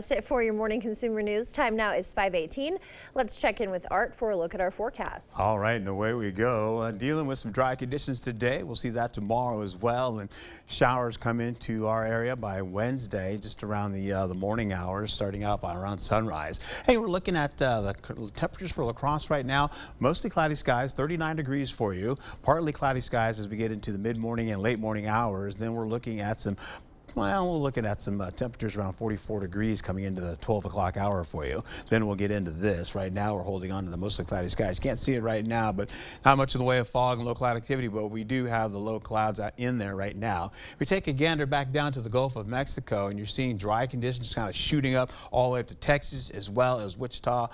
That's it for your morning consumer news. Time now is 5:18. Let's check in with Art for a look at our forecast. All right, and away we go. Dealing with some dry conditions today. We'll see that tomorrow as well. And showers come into our area by Wednesday, just around the morning hours, starting out by around sunrise. Hey, we're looking at the temperatures for La Crosse right now. Mostly cloudy skies, 39 degrees for you. Partly cloudy skies as we get into the mid-morning and late morning hours. Then we're looking at some we're looking at some temperatures around 44 degrees coming into the 12 o'clock hour for you. Then we'll get into this. Right now, we're holding on to the mostly cloudy skies. You can't see it right now, but not much in the way of fog and low cloud activity, but we do have the low clouds out in there right now. We take a gander back down to the Gulf of Mexico, and you're seeing dry conditions kind of shooting up all the way up to Texas, as well as Wichita,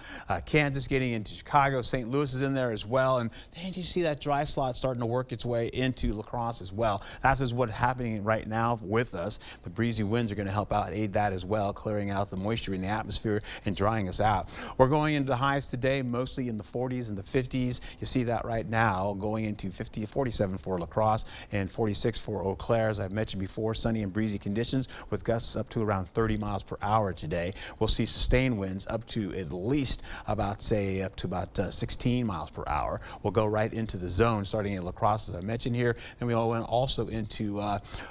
Kansas, getting into Chicago. St. Louis is in there as well. And then you see that dry slot starting to work its way into La Crosse as well. That's just what's happening right now with us. The breezy winds are going to help out, aid that as well, clearing out the moisture in the atmosphere and drying us out. We're going into the highs today, mostly in the 40s and the 50s. You see that right now, going into 47 for La Crosse and 46 for Eau Claire. As I've mentioned before, sunny and breezy conditions with gusts up to around 30 miles per hour today. We'll see sustained winds up to at least about 16 miles per hour. We'll go right into the zone starting at La Crosse, as I mentioned here, and we all went also into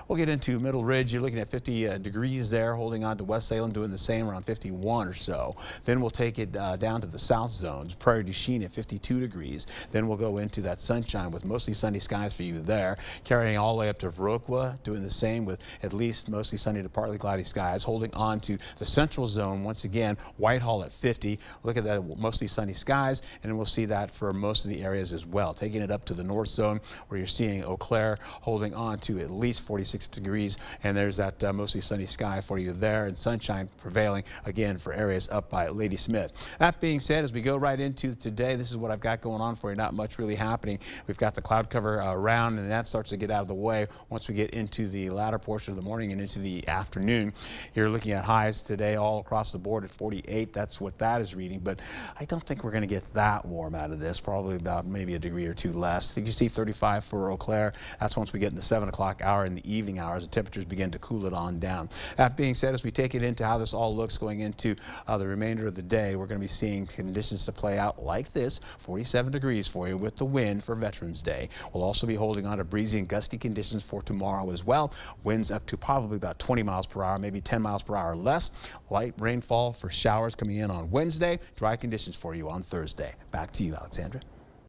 we'll get into Middle Ridge. You're looking at 50 degrees there, holding on to West Salem, doing the same around 51 or so. Then we'll take it down to the south zones, Prairie du Chien at 52 degrees. Then we'll go into that sunshine with mostly sunny skies for you there, carrying all the way up to Viroqua, doing the same with at least mostly sunny to partly cloudy skies, holding on to the central zone once again, Whitehall at 50. Look at that, mostly sunny skies, and then we'll see that for most of the areas as well. Taking it up to the north zone where you're seeing Eau Claire holding on to at least 46 degrees, and there's that mostly sunny sky for you there, and sunshine prevailing again for areas up by Ladysmith. That being said, as we go right into today, this is what I've got going on for you. Not much really happening. We've got the cloud cover around, and that starts to get out of the way once we get into the latter portion of the morning and into the afternoon. You're looking at highs today all across the board at 48. That's what that is reading, but I don't think we're going to get that warm out of this. Probably about maybe a degree or two less. I think you see 35 for Eau Claire. That's once we get in the 7 o'clock hour in the evening hours, and temperatures begin to cool it on down. That being said, as we take it into how this all looks going into the remainder of the day, we're going to be seeing conditions to play out like this, 47 degrees for you with the wind for Veterans Day. We'll also be holding on to breezy and gusty conditions for tomorrow as well. Winds up to probably about 20 miles per hour, maybe 10 miles per hour less. Light rainfall for showers coming in on Wednesday. Dry conditions for you on Thursday. Back to you, Alexandra.